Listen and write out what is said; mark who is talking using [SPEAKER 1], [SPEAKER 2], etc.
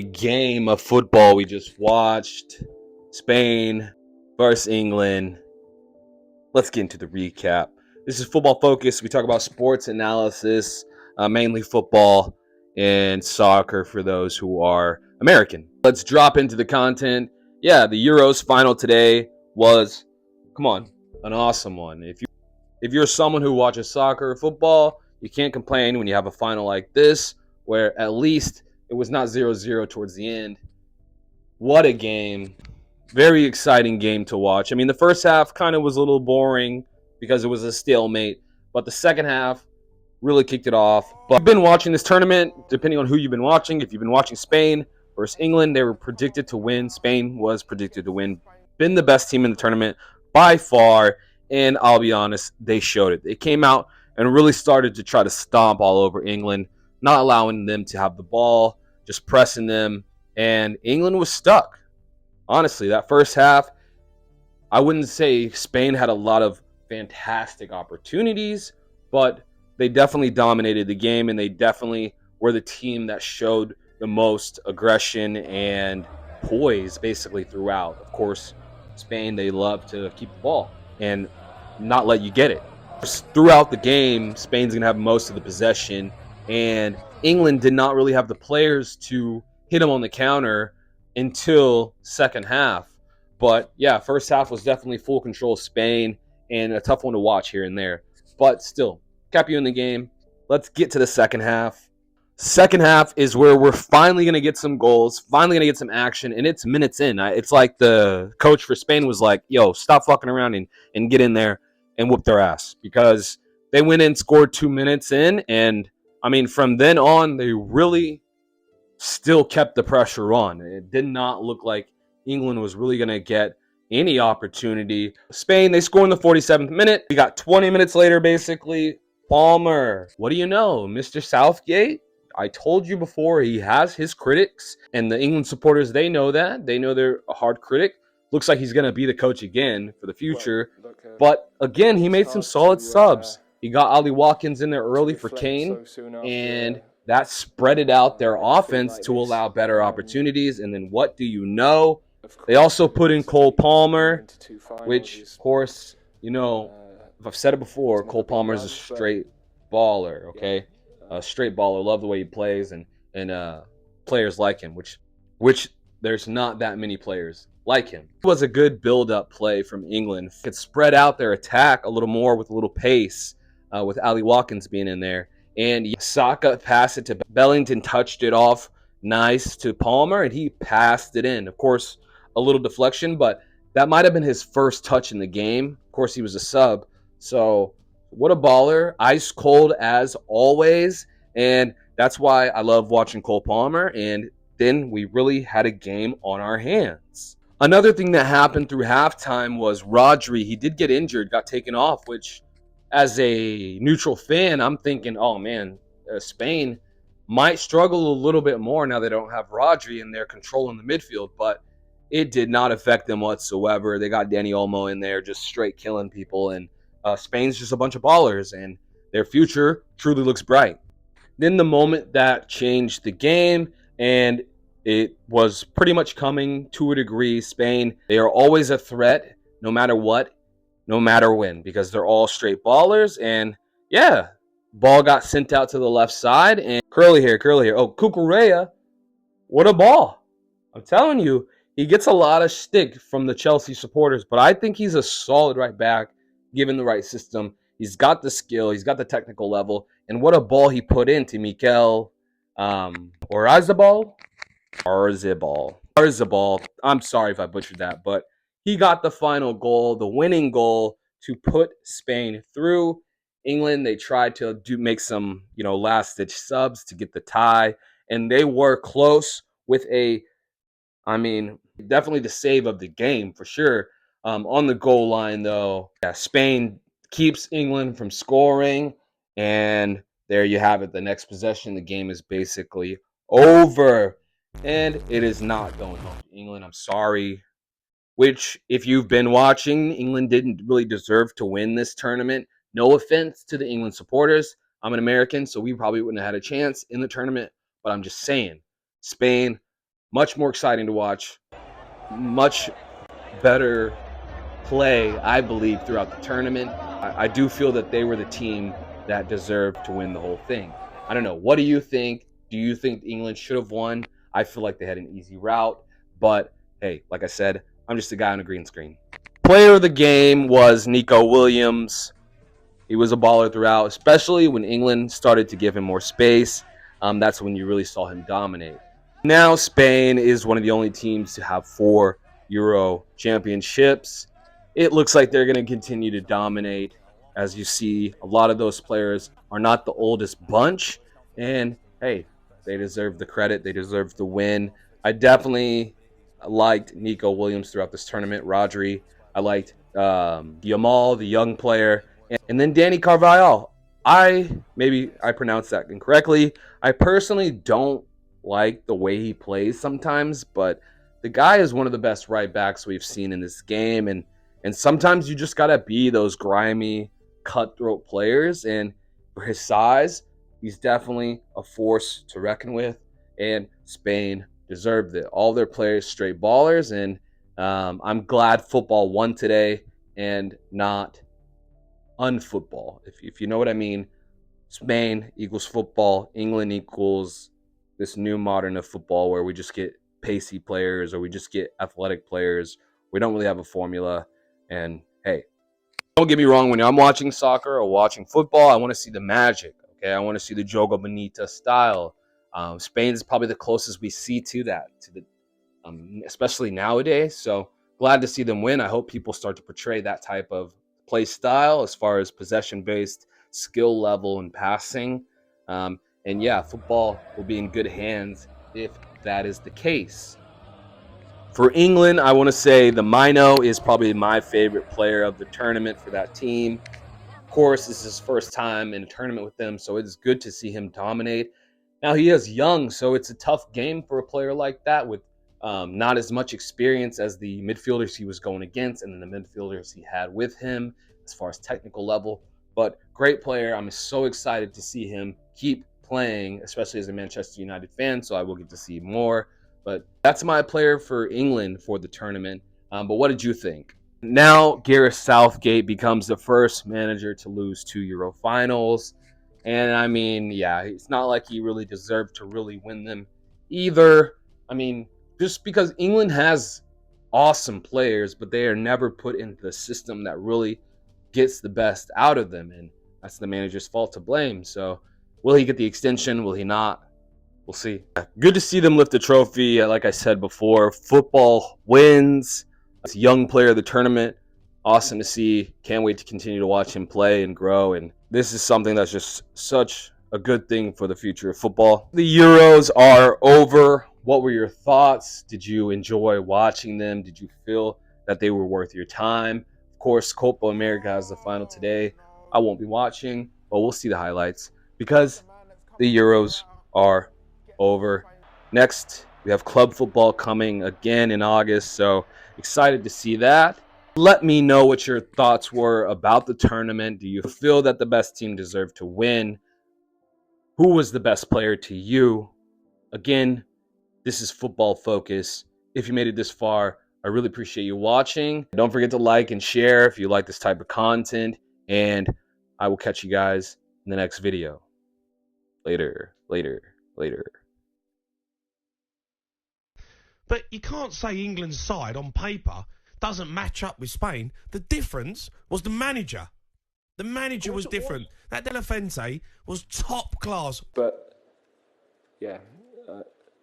[SPEAKER 1] Game of football we just watched. Spain versus England. Let's get into the recap. This is Football Focus. We talk about sports analysis, mainly football and soccer for those who are American. Let's drop into the content. Yeah, the Euros final today was, come on, an awesome one. If you're someone who watches soccer or football, you can't complain when you have a final like this, where at least it was not 0-0 towards the end. What a game. Very exciting game to watch. I mean, the first half kind of was a little boring because it was a stalemate, but the second half really kicked it off. But I've been watching this tournament, depending on who you've been watching. If you've been watching Spain versus England, they were predicted to win. Spain was predicted to win. Been the best team in the tournament by far, and I'll be honest, they showed it. They came out and really started to try to stomp all over England, not allowing them to have the ball, just pressing them, and England was stuck. Honestly, that first half, I wouldn't say Spain had a lot of fantastic opportunities, but they definitely dominated the game, and they definitely were the team that showed the most aggression and poise basically throughout. Of course, Spain, they love to keep the ball and not let you get it. Throughout the game, Spain's going to have most of the possession, and England did not really have the players to hit them on the counter until second half. But yeah, first half was definitely full control of Spain and a tough one to watch here and there. But still, kept you in the game. Let's get to the second half. Second half is where we're finally going to get some goals, finally going to get some action, and it's minutes in. It's like the coach for Spain was like, yo, stop fucking around and get in there and whoop their ass, because they went in, scored 2 minutes in, and I mean, from then on, they really still kept the pressure on. It did not look like England was really going to get any opportunity. Spain, they scored in the 47th minute. We got 20 minutes later, basically. Palmer, what do you know? Mr. Southgate, I told you before, he has his critics, and the England supporters, they know that. They know they're a hard critic. Looks like he's going to be the coach again for the future. But again, he made some solid subs. He got Ali Watkins in there early for Kane, and that spread it out their offense to allow better opportunities. And then what do you know? They also put in Cole Palmer, which, of course, you know, if I've said it before, Cole Palmer is a straight baller, okay? A straight baller. Love the way he plays, and players like him, which there's not that many players like him. It was a good build-up play from England. Could spread out their attack a little more with a little pace, with Ali Watkins being in there. And Saka passed it to Bellington, touched it off nice to Palmer, and he passed it in. Of course, a little deflection, but that might have been his first touch in the game. Of course, he was a sub. So what a baller. Ice cold as always. And that's why I love watching Cole Palmer. And then we really had a game on our hands. Another thing that happened through halftime was Rodri. He did get injured, got taken off, which as a neutral fan, I'm thinking, oh man, Spain might struggle a little bit more now they don't have Rodri and they're controlling the midfield, but it did not affect them whatsoever. They got Danny Olmo in there just straight killing people, and Spain's just a bunch of ballers, and their future truly looks bright. Then the moment that changed the game, and it was pretty much coming to a degree, Spain, they are always a threat no matter what, no matter when, because they're all straight ballers. And yeah, ball got sent out to the left side, and curly hair. Oh, Cucurella, what a ball. I'm telling you, he gets a lot of stick from the Chelsea supporters, but I think he's a solid right back, given the right system. He's got the skill, he's got the technical level, and what a ball he put into Mikel Oyarzabal. I'm sorry if I butchered that, but he got the final goal, the winning goal to put Spain through. England, they tried to make some, last-ditch subs to get the tie, and they were close with definitely the save of the game for sure. On the goal line, though, yeah, Spain keeps England from scoring, and there you have it. The next possession, the game is basically over. And it is not going home to England. I'm sorry. Which, if you've been watching, England didn't really deserve to win this tournament. No offense to the England supporters. I'm an American, so we probably wouldn't have had a chance in the tournament. But I'm just saying, Spain, much more exciting to watch, much better play, I believe, throughout the tournament. I do feel that they were the team that deserved to win the whole thing. I don't know. What do you think? Do you think England should have won? I feel like they had an easy route. But hey, like I said, I'm just a guy on a green screen. Player of the game was Nico Williams. He was a baller throughout, especially when England started to give him more space. That's when you really saw him dominate. Now Spain is one of the only teams to have 4 Euro championships. It looks like they're going to continue to dominate. As you see, a lot of those players are not the oldest bunch. And hey, they deserve the credit. They deserve the win. I definitely liked Nico Williams throughout this tournament. Rodri. I liked Yamal, the young player. And then Danny Carvajal. Maybe I pronounced that incorrectly. I personally don't like the way he plays sometimes, but the guy is one of the best right backs we've seen in this game. And sometimes you just gotta be those grimy, cutthroat players. And for his size, he's definitely a force to reckon with. And Spain deserved it. All their players straight ballers, and I'm glad football won today and not unfootball. If you know what I mean. Spain equals football. England equals this new modern of football where we just get pacey players or we just get athletic players. We don't really have a formula. And hey, don't get me wrong. When I'm watching soccer or watching football, I want to see the magic. Okay, I want to see the Jogo Bonita style. Spain is probably the closest we see to that, especially nowadays. So glad to see them win. I hope people start to portray that type of play style as far as possession-based skill level and passing. And yeah, football will be in good hands if that is the case. For England, I want to say the Mino is probably my favorite player of the tournament for that team. Of course, this is his first time in a tournament with them, so it's good to see him dominate. Now, he is young, so it's a tough game for a player like that with not as much experience as the midfielders he was going against and then the midfielders he had with him as far as technical level. But great player. I'm so excited to see him keep playing, especially as a Manchester United fan, so I will get to see more. But that's my player for England for the tournament. But what did you think? Now, Gareth Southgate becomes the first manager to lose 2 Euro finals. And I mean, yeah, it's not like he really deserved to really win them either. I mean, just because England has awesome players, but they are never put into the system that really gets the best out of them. And that's the manager's fault to blame. So will he get the extension? Will he not? We'll see. Good to see them lift the trophy. Like I said before, football wins. As a young player of the tournament, awesome to see. Can't wait to continue to watch him play and grow. And this is something that's just such a good thing for the future of football. The Euros are over. What were your thoughts? Did you enjoy watching them? Did you feel that they were worth your time? Of course, Copa America has the final today. I won't be watching, but we'll see the highlights because the Euros are over. Next, we have club football coming again in August, so excited to see that. Let me know what your thoughts were about the tournament. Do you feel that the best team deserved to win? Who was the best player to you? Again, this is Football Focus. If you made it this far, I really appreciate you watching. Don't forget to like and share if you like this type of content, and I will catch you guys in the next video. Later.
[SPEAKER 2] But you can't say England's side on paper doesn't match up with Spain. The difference was the manager. The manager was different. That De La Fuente was top class.
[SPEAKER 1] But yeah.